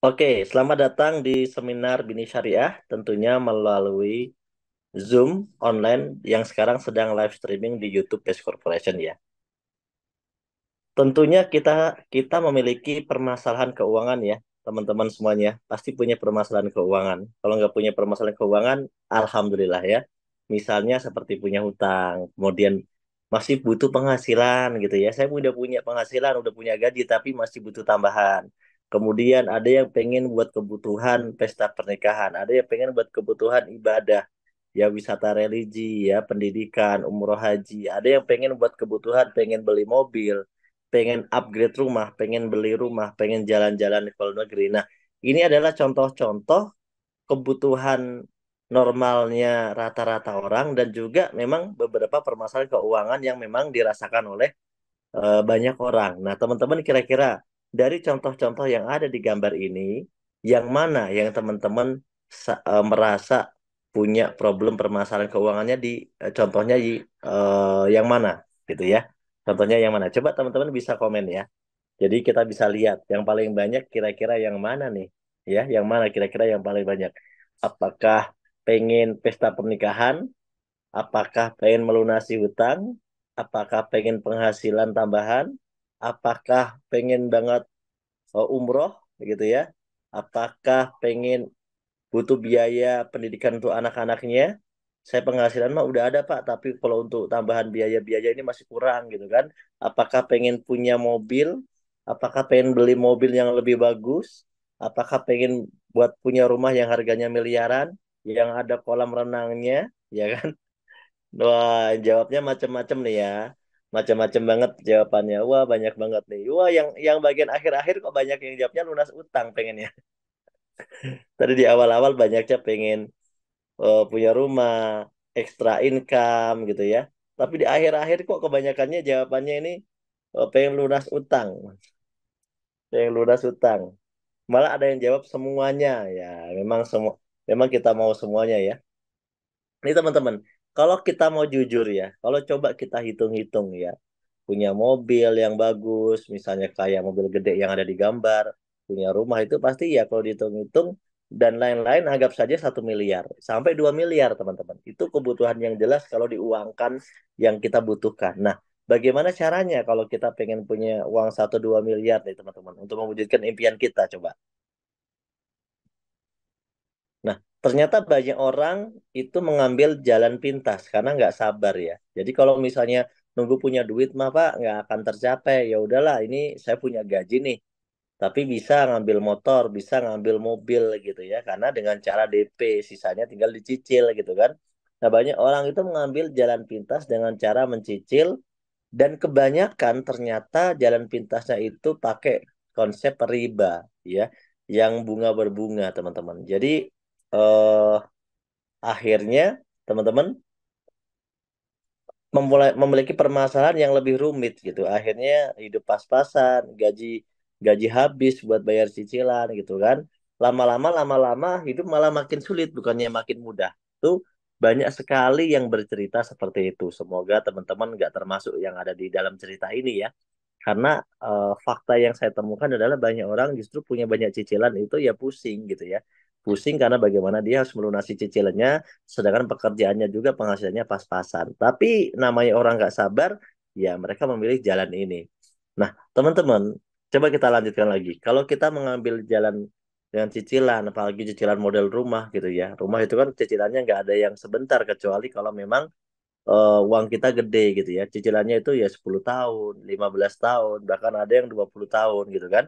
Oke, selamat datang di seminar Bini Syariah, tentunya melalui Zoom online yang sekarang sedang live streaming di YouTube Base Corporation ya. Tentunya kita memiliki permasalahan keuangan ya, teman-teman semuanya. Pasti punya permasalahan keuangan. Kalau nggak punya permasalahan keuangan, alhamdulillah ya. Misalnya seperti punya hutang, kemudian masih butuh penghasilan gitu ya. Saya udah punya penghasilan, udah punya gaji, tapi masih butuh tambahan. Kemudian ada yang pengen buat kebutuhan pesta pernikahan, ada yang pengen buat kebutuhan ibadah, ya wisata religi, ya pendidikan, umroh haji. Ada yang pengen buat kebutuhan, pengen beli mobil, pengen upgrade rumah, pengen beli rumah, pengen jalan-jalan ke luar negeri. Nah, ini adalah contoh-contoh kebutuhan normalnya rata-rata orang dan juga memang beberapa permasalahan keuangan yang memang dirasakan oleh banyak orang. Nah, teman-teman kira-kira dari contoh-contoh yang ada di gambar ini, yang mana yang teman-teman merasa punya problem permasalahan keuangannya di contohnya yang mana gitu ya? Contohnya yang mana? Coba teman-teman bisa komen ya. Jadi kita bisa lihat yang paling banyak kira-kira yang mana nih? Ya, yang mana kira-kira yang paling banyak? Apakah pengen pesta pernikahan? Apakah pengen melunasi hutang? Apakah pengen penghasilan tambahan? Apakah pengen banget umroh gitu ya? Apakah pengen butuh biaya pendidikan untuk anak-anaknya? Saya penghasilan mah udah ada Pak, tapi kalau untuk tambahan biaya-biaya ini masih kurang gitu kan. Apakah pengen punya mobil? Apakah pengen beli mobil yang lebih bagus? Apakah pengen buat punya rumah yang harganya miliaran, yang ada kolam renangnya, ya kan? Wah, jawabnya macam-macam nih ya. Macam-macam banget jawabannya. Wah, banyak banget nih. Wah, yang bagian akhir-akhir kok banyak yang jawabnya lunas utang pengennya. Tadi di awal-awal banyaknya pengen punya rumah, extra income gitu ya. Tapi di akhir-akhir kok kebanyakannya jawabannya ini pengen lunas utang. Pengen lunas utang. Malah ada yang jawab semuanya ya. Memang kita mau semuanya ya. Ini teman-teman, kalau kita mau jujur ya, kalau coba kita hitung-hitung ya, punya mobil yang bagus, misalnya kayak mobil gede yang ada di gambar, punya rumah itu pasti ya kalau dihitung-hitung dan lain-lain anggap saja 1 miliar sampai 2 miliar teman-teman. Itu kebutuhan yang jelas kalau diuangkan yang kita butuhkan. Nah, bagaimana caranya kalau kita pengen punya uang 1-2 miliar nih teman-teman untuk mewujudkan impian kita coba? Nah, ternyata banyak orang itu mengambil jalan pintas karena nggak sabar ya. Jadi kalau misalnya nunggu punya duit mah Pak nggak akan tercapai. Ya udahlah, ini saya punya gaji nih, tapi bisa ngambil motor, bisa ngambil mobil gitu ya. Karena dengan cara DP, sisanya tinggal dicicil gitu kan. Nah, banyak orang itu mengambil jalan pintas dengan cara mencicil dan kebanyakan ternyata jalan pintasnya itu pakai konsep riba ya, yang bunga berbunga teman-teman. Jadi eh, akhirnya teman-teman memiliki permasalahan yang lebih rumit gitu. Akhirnya hidup pas-pasan, gaji gaji habis buat bayar cicilan gitu kan. Lama-lama hidup malah makin sulit bukannya makin mudah. Tuh banyak sekali yang bercerita seperti itu. Semoga teman-teman nggak termasuk yang ada di dalam cerita ini ya. Karena fakta yang saya temukan adalah banyak orang justru punya banyak cicilan itu ya pusing gitu ya. Pusing karena bagaimana dia harus melunasi cicilannya, sedangkan pekerjaannya juga penghasilannya pas-pasan. Tapi namanya orang nggak sabar, ya mereka memilih jalan ini. Nah, teman-teman, coba kita lanjutkan lagi. Kalau kita mengambil jalan dengan cicilan, apalagi cicilan model rumah gitu ya. Rumah itu kan cicilannya nggak ada yang sebentar, kecuali kalau memang uang kita gede gitu ya. Cicilannya itu ya 10 tahun, 15 tahun, bahkan ada yang 20 tahun gitu kan.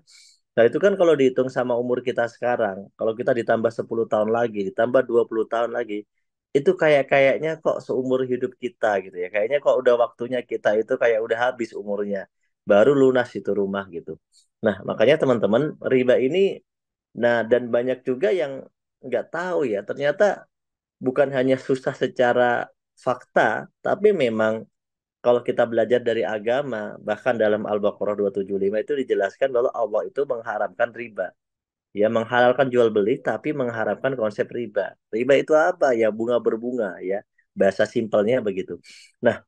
Nah itu kan kalau dihitung sama umur kita sekarang, kalau kita ditambah 10 tahun lagi, ditambah 20 tahun lagi, itu kayaknya kok seumur hidup kita gitu ya. Kayaknya kok udah waktunya kita itu kayak udah habis umurnya. Baru lunas itu rumah gitu. Nah makanya teman-teman riba ini, nah dan banyak juga yang nggak tahu ya, ternyata bukan hanya susah secara fakta, tapi memang kalau kita belajar dari agama, bahkan dalam Al-Baqarah 275 itu dijelaskan bahwa Allah itu mengharamkan riba. Ya, menghalalkan jual beli, tapi mengharamkan konsep riba. Riba itu apa? Ya, bunga berbunga, ya. Bahasa simpelnya begitu. Nah,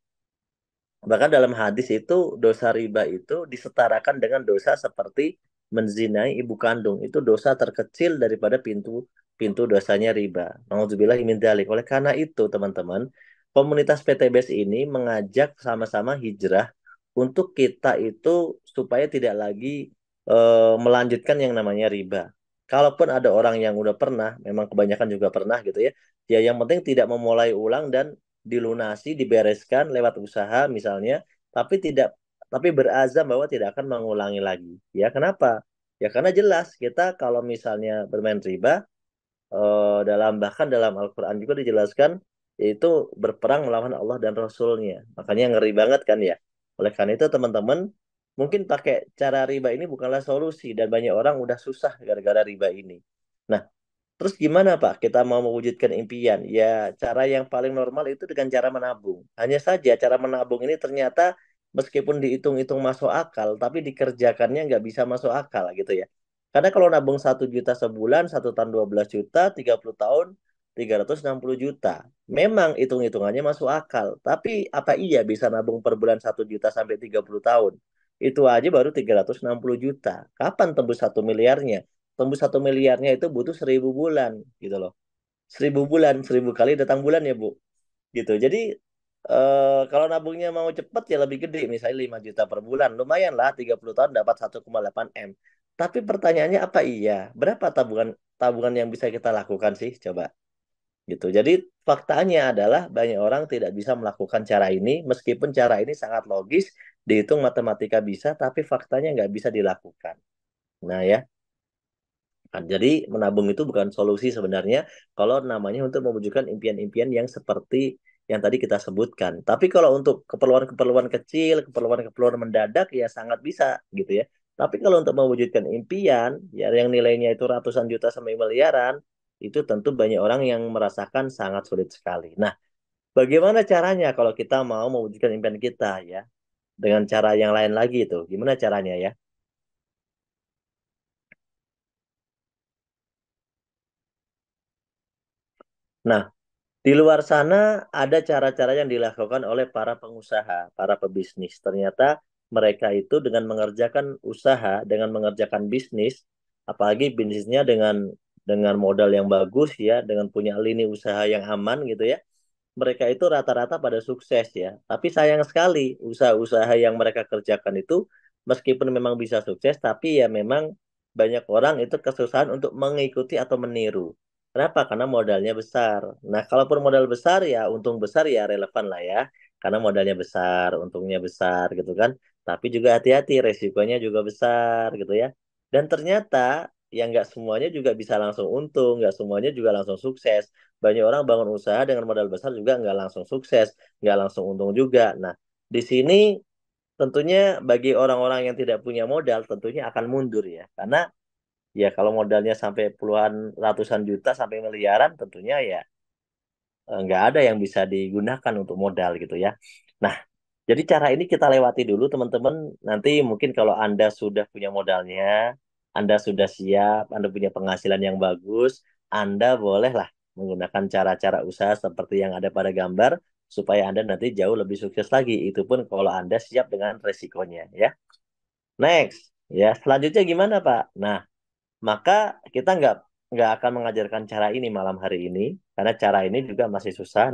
bahkan dalam hadis itu, dosa riba itu disetarakan dengan dosa seperti menzinai ibu kandung. Itu dosa terkecil daripada pintu pintu dosanya riba. Nauzubillah min dzalik. Oleh karena itu, teman-teman, komunitas PTBS ini mengajak sama-sama hijrah untuk kita itu supaya tidak lagi melanjutkan yang namanya riba. Kalaupun ada orang yang udah pernah, memang kebanyakan juga pernah gitu ya. Ya yang penting tidak memulai ulang dan dilunasi, dibereskan lewat usaha misalnya, tapi tidak tapi berazam bahwa tidak akan mengulangi lagi. Ya, kenapa? Ya karena jelas kita kalau misalnya bermain riba, bahkan dalam Al-Quran juga dijelaskan yaitu berperang melawan Allah dan Rasulnya. Makanya ngeri banget kan ya. Oleh karena itu teman-teman, mungkin pakai cara riba ini bukanlah solusi dan banyak orang udah susah gara-gara riba ini. Nah, terus gimana Pak? Kita mau mewujudkan impian. Ya, cara yang paling normal itu dengan cara menabung. Hanya saja cara menabung ini ternyata meskipun dihitung-hitung masuk akal, tapi dikerjakannya nggak bisa masuk akal gitu ya. Karena kalau nabung 1 juta sebulan, 1 tahun 12 juta, 30 tahun 360 juta. Memang hitung-hitungannya masuk akal. Tapi apa iya bisa nabung per bulan 1 juta sampai 30 tahun? Itu aja baru 360 juta. Kapan tembus 1 miliarnya? Tembus 1 miliarnya itu butuh 1.000 bulan gitu loh. 1.000 bulan, 1.000 kali datang bulan ya Bu. Gitu. Jadi kalau nabungnya mau cepet ya lebih gede, misalnya 5 juta per bulan. Lumayan lah 30 tahun dapat 1,8 M. Tapi pertanyaannya apa iya? Berapa tabungan tabungan yang bisa kita lakukan sih? Coba gitu. Jadi faktanya adalah banyak orang tidak bisa melakukan cara ini, meskipun cara ini sangat logis, dihitung matematika bisa, tapi faktanya nggak bisa dilakukan. Nah ya, kan, jadi menabung itu bukan solusi sebenarnya kalau namanya untuk mewujudkan impian-impian yang seperti yang tadi kita sebutkan. Tapi kalau untuk keperluan-keperluan kecil, keperluan-keperluan mendadak ya sangat bisa gitu ya. Tapi kalau untuk mewujudkan impian ya yang nilainya itu ratusan juta sampai miliaran, itu tentu banyak orang yang merasakan sangat sulit sekali. Nah, bagaimana caranya kalau kita mau mewujudkan impian kita ya? Dengan cara yang lain lagi itu. Gimana caranya ya? Nah, di luar sana ada cara-cara yang dilakukan oleh para pengusaha, para pebisnis. Ternyata mereka itu dengan mengerjakan usaha, dengan mengerjakan bisnis, apalagi bisnisnya dengan modal yang bagus ya, dengan punya lini usaha yang aman gitu ya. Mereka itu rata-rata pada sukses ya. Tapi sayang sekali usaha-usaha yang mereka kerjakan itu meskipun memang bisa sukses, tapi ya memang banyak orang itu kesusahan untuk mengikuti atau meniru. Kenapa? Karena modalnya besar. Nah, kalaupun modal besar ya untung besar ya relevan lah ya. Karena modalnya besar, untungnya besar gitu kan. Tapi juga hati-hati, resikonya juga besar gitu ya. Dan ternyata yang nggak semuanya juga bisa langsung untung, nggak semuanya juga langsung sukses. Banyak orang bangun usaha dengan modal besar juga nggak langsung sukses, nggak langsung untung juga. Nah, di sini tentunya bagi orang-orang yang tidak punya modal tentunya akan mundur ya. Karena ya kalau modalnya sampai puluhan ratusan juta sampai miliaran tentunya ya nggak ada yang bisa digunakan untuk modal gitu ya. Nah, jadi cara ini kita lewati dulu teman-teman. Nanti mungkin kalau Anda sudah punya modalnya, Anda sudah siap, Anda punya penghasilan yang bagus, Anda bolehlah menggunakan cara-cara usaha seperti yang ada pada gambar supaya Anda nanti jauh lebih sukses lagi. Itu pun kalau Anda siap dengan resikonya ya. Next, ya selanjutnya gimana Pak? Nah, maka kita nggak akan mengajarkan cara ini malam hari ini karena cara ini juga masih susah.